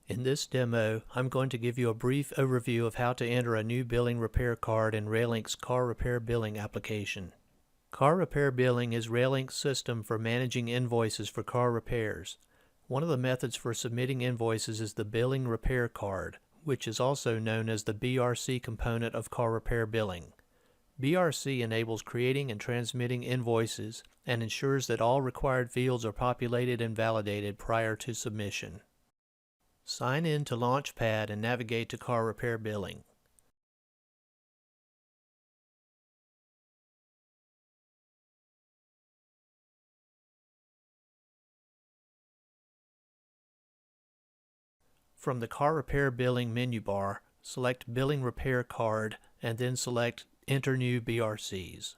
In this demo, I'm going to give you a brief overview of how to enter a new billing repair card in Railink's Car Repair Billing application. Car Repair Billing is Railink's system for managing invoices for car repairs. One of the methods for submitting invoices is the Billing Repair Card, which is also known as the BRC component of Car Repair Billing. BRC enables creating and transmitting invoices and ensures that all required fields are populated and validated prior to submission. Sign in to Launchpad and navigate to Car Repair Billing. From the Car Repair Billing menu bar, select Billing Repair Card and then select Enter New BRCs.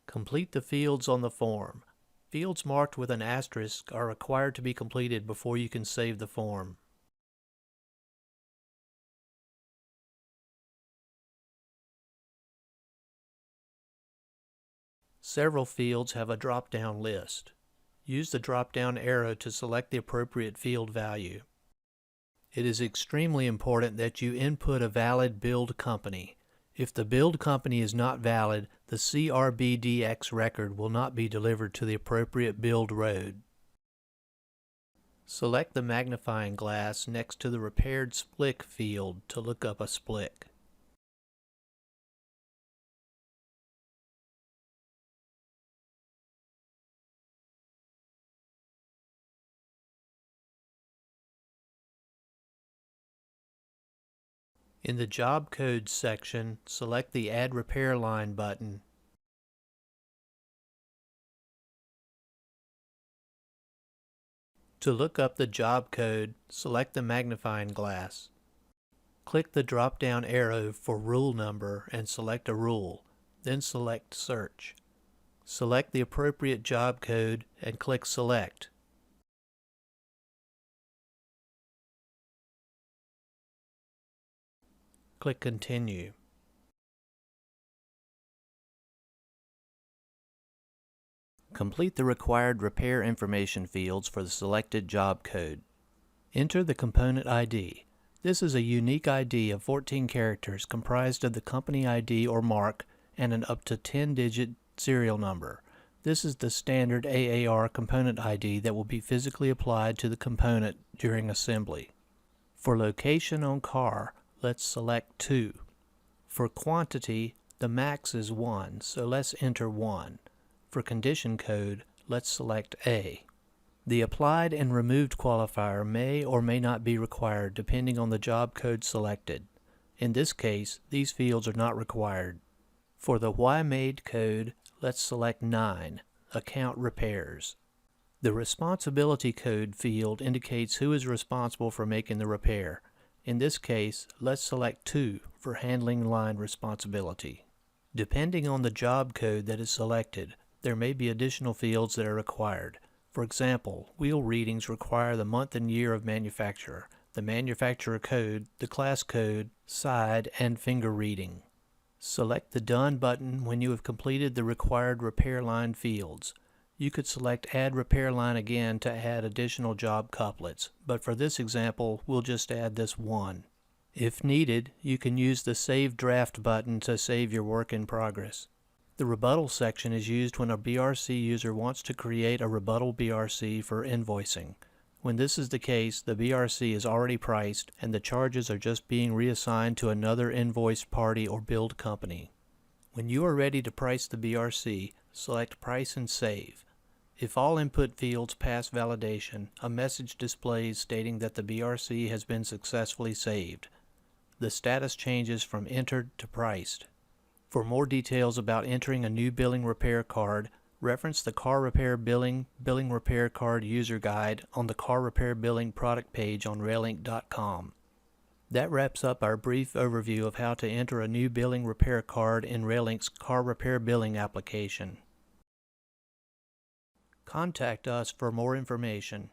Complete the fields on the form. Fields marked with an asterisk are required to be completed before you can save the form. Several fields have a drop-down list. Use the drop-down arrow to select the appropriate field value. It is extremely important that you input a valid build company. If the build company is not valid, the CRBDX record will not be delivered to the appropriate build road. Select the magnifying glass next to the Repaired Splick field to look up a splick. In the Job Codes section, select the Add Repair Line button. To look up the job code, select the magnifying glass. Click the drop-down arrow for rule number and select a rule, then select Search. Select the appropriate job code and click Select. Click Continue. Complete the required repair information fields for the selected job code. Enter the component ID. This is a unique ID of 14 characters comprised of the company ID or mark and an up to 10-digit serial number. This is the standard AAR component ID that will be physically applied to the component during assembly. For location on car, let's select 2. For quantity, the max is 1, so let's enter 1. For condition code, let's select A. The applied and removed qualifier may or may not be required depending on the job code selected. In this case, these fields are not required. For the Why-Made code, let's select 9, Account Repairs. The responsibility code field indicates who is responsible for making the repair. In this case, let's select 2 for handling line responsibility. Depending on the job code that is selected, there may be additional fields that are required. For example, wheel readings require the month and year of manufacturer, the manufacturer code, the class code, side, and finger reading. Select the Done button when you have completed the required repair line fields. You could select Add Repair Line again to add additional job couplets, but for this example, we'll just add this one. If needed, you can use the Save Draft button to save your work in progress. The Rebuttal section is used when a BRC user wants to create a rebuttal BRC for invoicing. When this is the case, the BRC is already priced and the charges are just being reassigned to another invoice party or build company. When you are ready to price the BRC, select Price and Save. If all input fields pass validation, a message displays stating that the BRC has been successfully saved. The status changes from entered to priced. For more details about entering a new billing repair card, reference the Car Repair Billing Repair Card User Guide on the Car Repair Billing product page on Railink.com. That wraps up our brief overview of how to enter a new billing repair card in Railink's Car Repair Billing application. Contact us for more information.